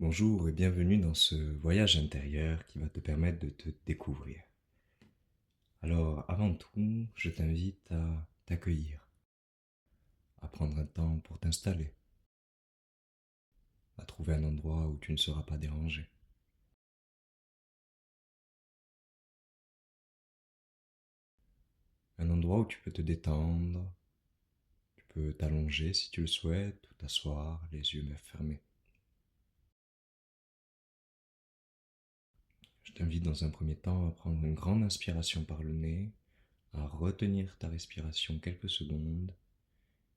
Bonjour et bienvenue dans ce voyage intérieur qui va te permettre de te découvrir. Alors, avant tout, je t'invite à t'accueillir, à prendre un temps pour t'installer, à trouver un endroit où tu ne seras pas dérangé. Un endroit où tu peux te détendre, tu peux t'allonger si tu le souhaites, ou t'asseoir, les yeux fermés. Je t'invite dans un premier temps à prendre une grande inspiration par le nez, à retenir ta respiration quelques secondes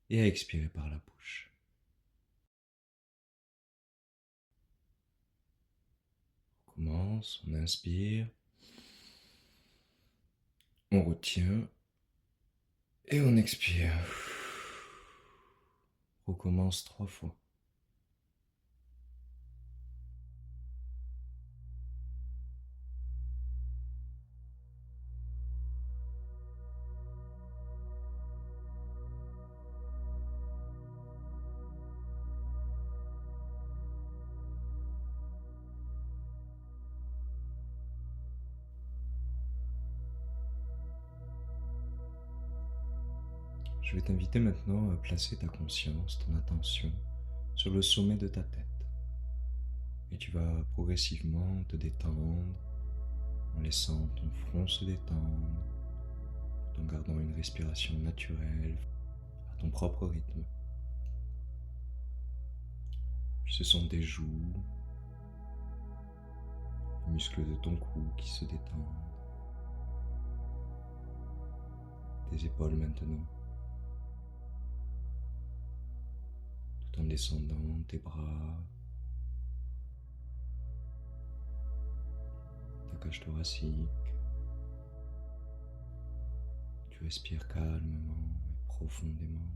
et à expirer par la bouche. On commence, on inspire, on retient et on expire. Recommence 3 fois. Je vais t'inviter maintenant à placer ta conscience, ton attention sur le sommet de ta tête. Et tu vas progressivement te détendre en laissant ton front se détendre, tout en gardant une respiration naturelle à ton propre rythme. Puis ce sont tes joues, les muscles de ton cou qui se détendent, tes épaules maintenant, tout en descendant tes bras, ta cage thoracique. Tu respires calmement et profondément.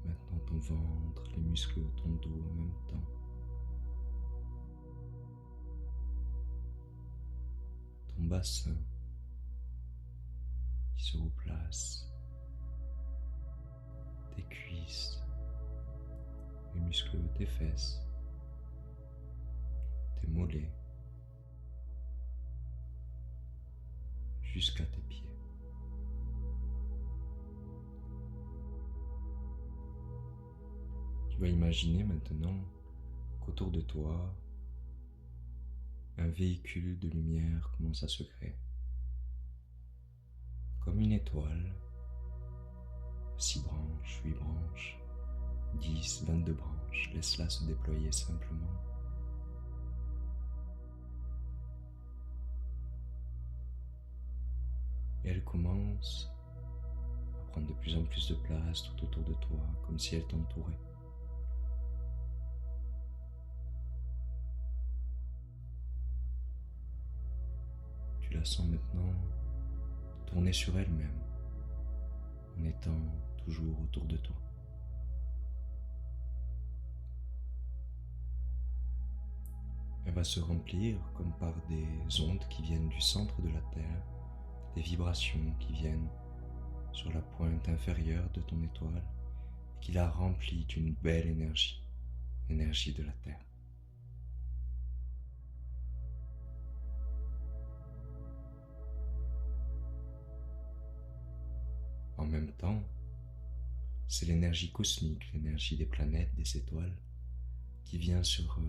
Maintenant ton ventre, les muscles de ton dos en même temps. Ton bassin qui se replace. Tes cuisses, les muscles de tes fesses, tes mollets, jusqu'à tes pieds. Tu vas imaginer maintenant qu'autour de toi, un véhicule de lumière commence à se créer. Comme une étoile, 6 branches, 8 branches, 10, 22 branches, laisse-la se déployer simplement. Et elle commence à prendre de plus en plus de place tout autour de toi, comme si elle t'entourait. Tu la sens maintenant tourner sur elle-même, en étant toujours autour de toi. Elle va se remplir comme par des ondes qui viennent du centre de la Terre, des vibrations qui viennent sur la pointe inférieure de ton étoile et qui la remplit d'une belle énergie, l'énergie de la Terre. En même temps, c'est l'énergie cosmique, l'énergie des planètes, des étoiles, qui vient sur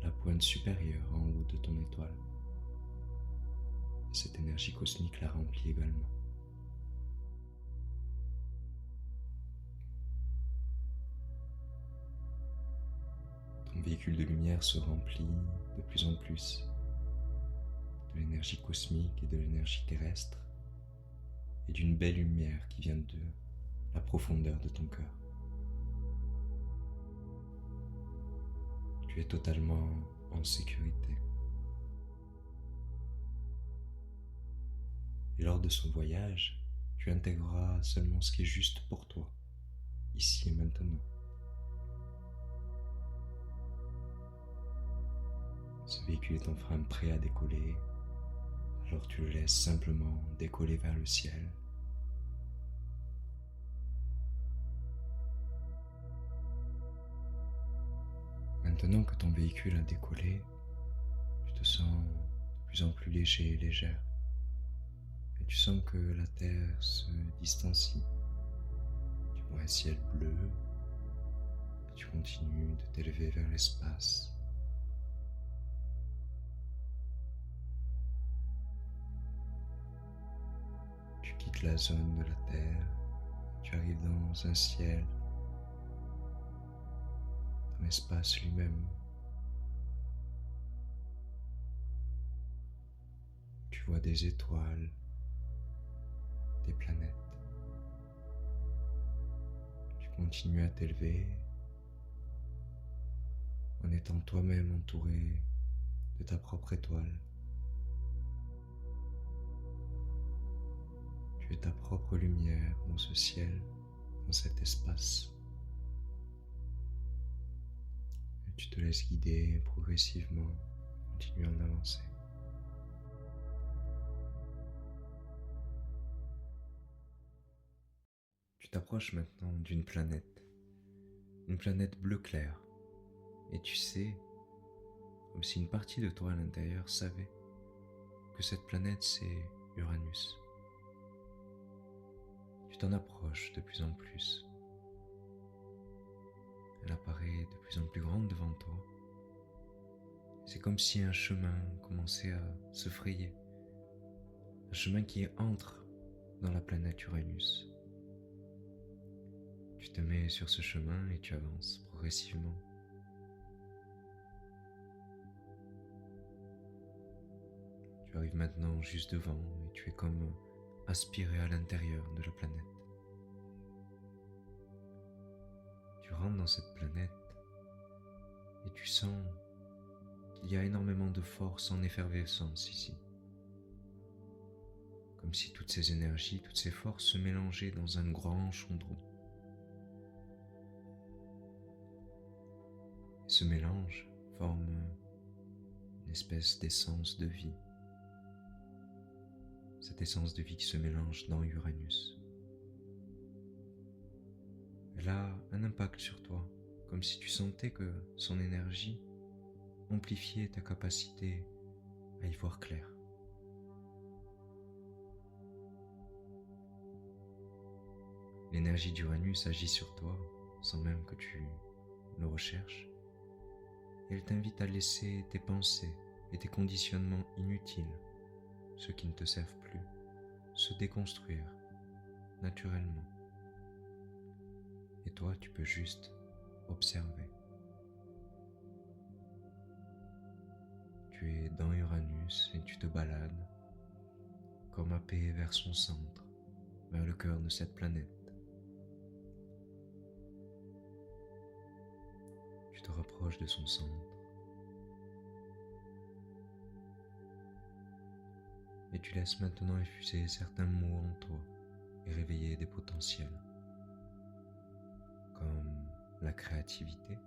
la pointe supérieure en haut de ton étoile. Et cette énergie cosmique la remplit également. Ton véhicule de lumière se remplit de plus en plus de l'énergie cosmique et de l'énergie terrestre et d'une belle lumière qui vient de la profondeur de ton cœur. Tu es totalement en sécurité. Et lors de ce voyage, tu intégreras seulement ce qui est juste pour toi, ici et maintenant. Ce véhicule est enfin prêt à décoller, alors tu le laisses simplement décoller vers le ciel. Maintenant que ton véhicule a décollé, tu te sens de plus en plus léger et légère. Et tu sens que la Terre se distancie. Tu vois un ciel bleu et tu continues de t'élever vers l'espace. Tu quittes la zone de la Terre, tu arrives dans un ciel, dans l'espace lui-même. Tu vois des étoiles, des planètes. Tu continues à t'élever en étant toi-même entouré de ta propre étoile. Tu es ta propre lumière dans ce ciel, dans cet espace. Et tu te laisses guider progressivement, continuant d'avancer. Tu t'approches maintenant d'une planète bleu clair. Et tu sais, comme si une partie de toi à l'intérieur savait que cette planète c'est Uranus. Tu t'en approches de plus en plus. Elle apparaît de plus en plus grande devant toi. C'est comme si un chemin commençait à se frayer. Un chemin qui entre dans la planète Uranus. Tu te mets sur ce chemin et tu avances progressivement. Tu arrives maintenant juste devant et tu es comme aspiré à l'intérieur de la planète. Tu rentres dans cette planète et tu sens qu'il y a énormément de force en effervescence ici. Comme si toutes ces énergies, toutes ces forces se mélangeaient dans un grand chaudron. Et ce mélange forme une espèce d'essence de vie. Cette essence de vie qui se mélange dans Uranus. Elle a un impact sur toi, comme si tu sentais que son énergie amplifiait ta capacité à y voir clair. L'énergie d'Uranus agit sur toi sans même que tu le recherches. Et elle t'invite à laisser tes pensées et tes conditionnements inutiles, ceux qui ne te servent plus, se déconstruire naturellement. Et toi, tu peux juste observer. Tu es dans Uranus et tu te balades comme happé vers son centre, vers le cœur de cette planète. Tu te rapproches de son centre et tu laisses maintenant effuser certains mots en toi et réveiller des potentiels comme la créativité,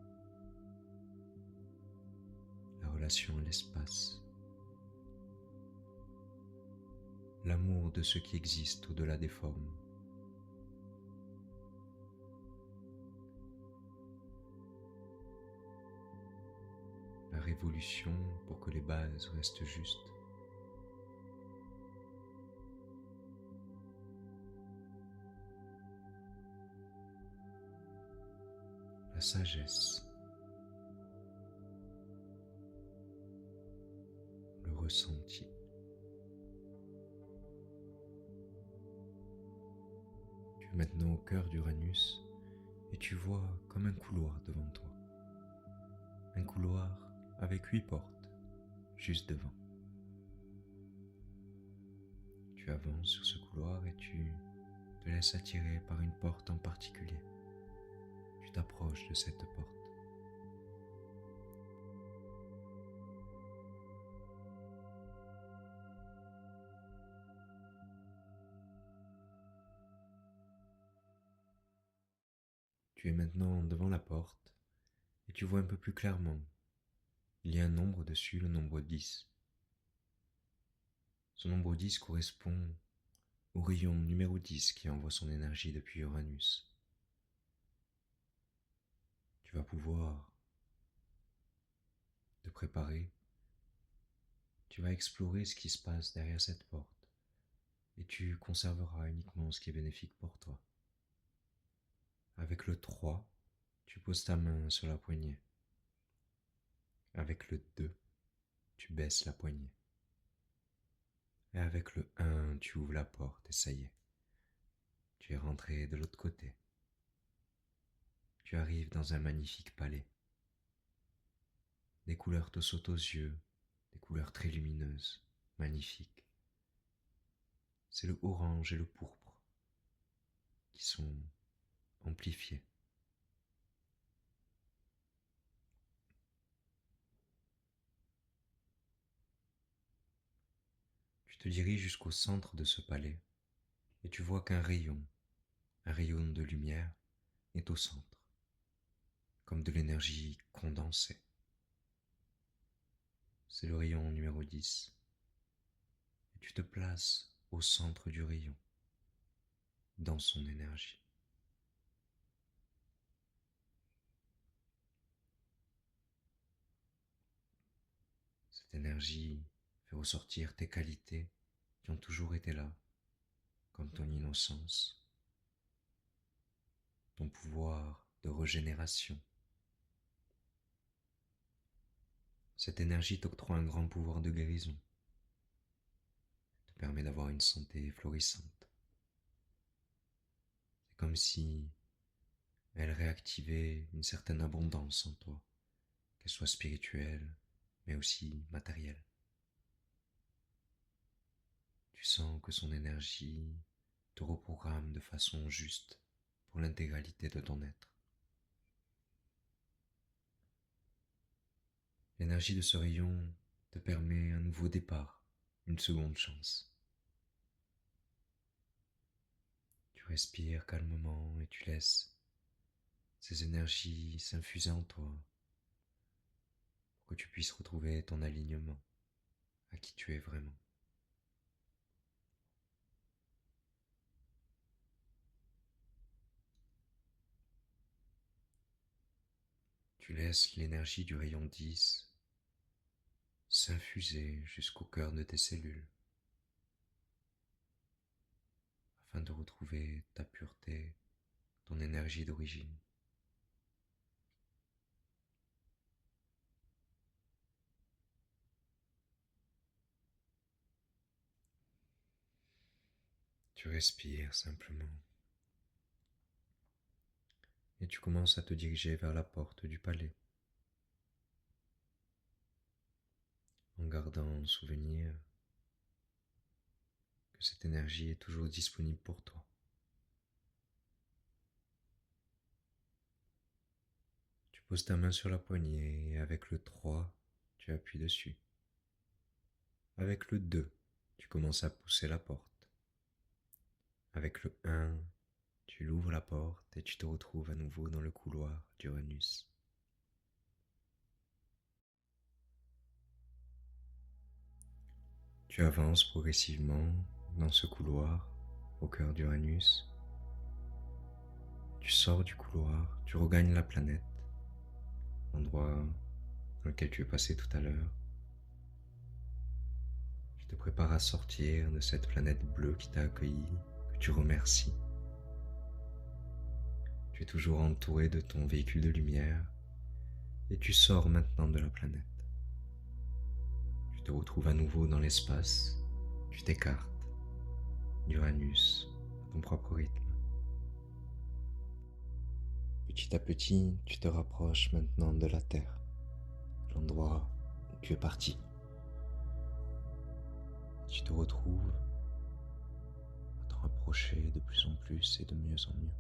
la relation à l'espace, l'amour de ce qui existe au-delà des formes. La révolution pour que les bases restent justes. La sagesse, le ressenti. Tu es maintenant au cœur d'Uranus et tu vois comme un couloir devant toi. Un couloir avec 8 portes juste devant. Tu avances sur ce couloir et tu te laisses attirer par une porte en particulier. Tu t'approches de cette porte. Tu es maintenant devant la porte et tu vois un peu plus clairement. Il y a un nombre dessus, le nombre 10. Ce nombre 10 correspond au rayon numéro 10 qui envoie son énergie depuis Uranus. Tu vas pouvoir préparer, tu vas explorer ce qui se passe derrière cette porte et tu conserveras uniquement ce qui est bénéfique pour toi. Avec le 3, tu poses ta main sur la poignée. Avec le 2, tu baisses la poignée. Et avec le 1, tu ouvres la porte et ça y est, tu es rentré de l'autre côté. Tu arrives dans un magnifique palais. Des couleurs te sautent aux yeux, des couleurs très lumineuses, magnifiques. C'est le orange et le pourpre qui sont amplifiés. Tu te diriges jusqu'au centre de ce palais et tu vois qu'un rayon de lumière est au centre, comme de l'énergie condensée. C'est le rayon numéro 10. Et tu te places au centre du rayon, dans son énergie. Cette énergie fait ressortir tes qualités qui ont toujours été là, comme ton innocence, ton pouvoir de régénération. Cette énergie t'octroie un grand pouvoir de guérison, te permet d'avoir une santé florissante. C'est comme si elle réactivait une certaine abondance en toi, qu'elle soit spirituelle, mais aussi matérielle. Tu sens que son énergie te reprogramme de façon juste pour l'intégralité de ton être. L'énergie de ce rayon te permet un nouveau départ, une seconde chance. Tu respires calmement et tu laisses ces énergies s'infuser en toi pour que tu puisses retrouver ton alignement à qui tu es vraiment. Tu laisses l'énergie du rayon 10 s'infuser jusqu'au cœur de tes cellules afin de retrouver ta pureté, ton énergie d'origine. Tu respires simplement et tu commences à te diriger vers la porte du palais en gardant en souvenir que cette énergie est toujours disponible pour toi. Tu poses ta main sur la poignée et avec le 3, tu appuies dessus. Avec le 2, tu commences à pousser la porte. Avec le 1, tu ouvres la porte et tu te retrouves à nouveau dans le couloir d'Uranus. Tu avances progressivement dans ce couloir au cœur d'Uranus. Tu sors du couloir, tu regagnes la planète, l'endroit dans lequel tu es passé tout à l'heure. Tu te prépares à sortir de cette planète bleue qui t'a accueilli, que tu remercies. Tu es toujours entouré de ton véhicule de lumière et tu sors maintenant de la planète. Tu te retrouves à nouveau dans l'espace, tu t'écartes d'Uranus à ton propre rythme. Petit à petit, tu te rapproches maintenant de la Terre, l'endroit où tu es parti. Tu te retrouves à t'en rapprocher de plus en plus et de mieux en mieux.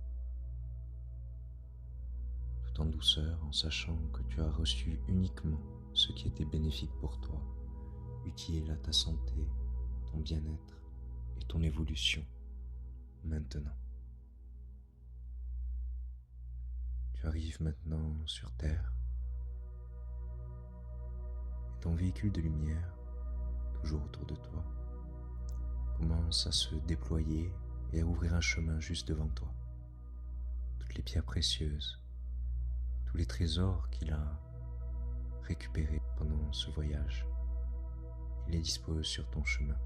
Tout en douceur, en sachant que tu as reçu uniquement ce qui était bénéfique pour toi, utile à ta santé, ton bien-être et ton évolution maintenant. Tu arrives maintenant sur Terre et ton véhicule de lumière, toujours autour de toi, commence à se déployer et à ouvrir un chemin juste devant toi. Toutes les pierres précieuses, tous les trésors qu'il a récupérer pendant ce voyage. Il les dispose sur ton chemin,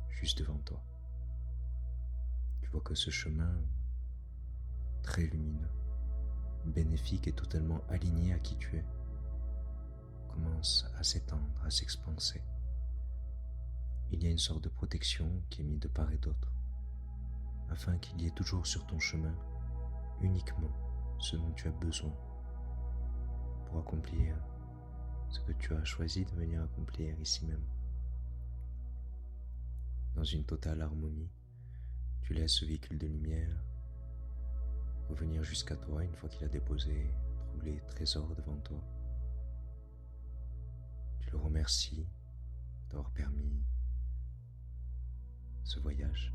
juste devant toi. Tu vois que ce chemin, très lumineux, bénéfique et totalement aligné à qui tu es, commence à s'étendre, à s'expanser. Il y a une sorte de protection qui est mise de part et d'autre, afin qu'il y ait toujours sur ton chemin uniquement ce dont tu as besoin pour accomplir ce que tu as choisi de venir accomplir ici même. Dans une totale harmonie, tu laisses ce véhicule de lumière revenir jusqu'à toi une fois qu'il a déposé tous les trésors devant toi. Tu le remercies d'avoir permis ce voyage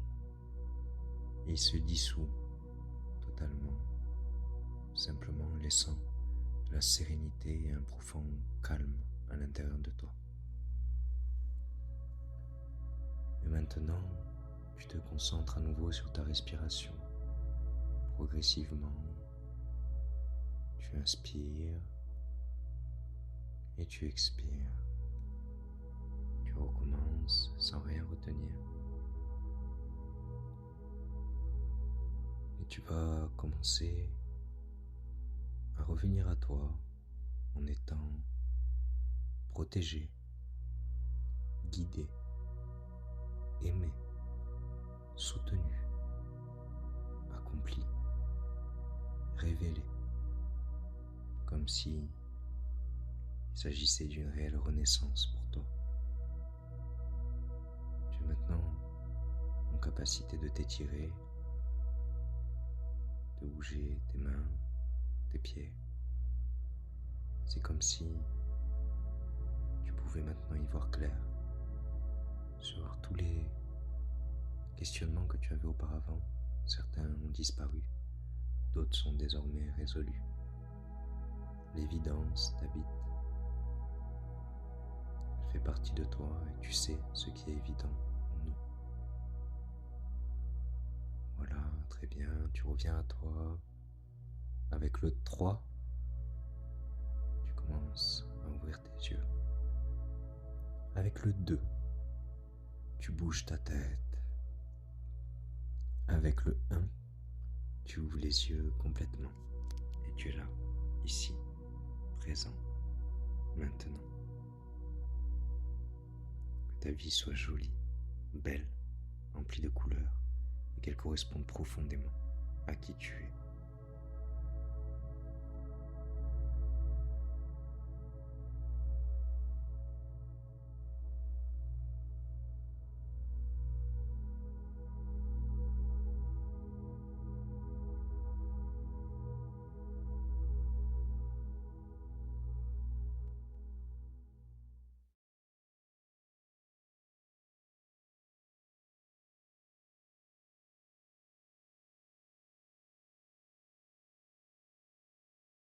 et il se dissout totalement, simplement laissant de la sérénité et un profond calme à l'intérieur de toi. Et maintenant, tu te concentres à nouveau sur ta respiration. Progressivement, tu inspires et tu expires. Tu recommences sans rien retenir. Et tu vas commencer à revenir à toi en étant protégé, guidé, aimé, soutenu, accompli, révélé, comme si il s'agissait d'une réelle renaissance pour toi. Tu es maintenant en capacité de t'étirer, de bouger tes mains, tes pieds. C'est comme si tu pouvais maintenant y voir clair sur tous les questionnements que tu avais auparavant. Certains ont disparu, d'autres sont désormais résolus. L'évidence t'habite. Elle fait partie de toi et tu sais ce qui est évident ou non. Voilà, très bien, tu reviens à toi. Avec le 3, tu commences à ouvrir tes yeux. Avec le 2, tu bouges ta tête. Avec le 1, tu ouvres les yeux complètement et tu es là, ici, présent, maintenant. Que ta vie soit jolie, belle, remplie de couleurs et qu'elle corresponde profondément à qui tu es.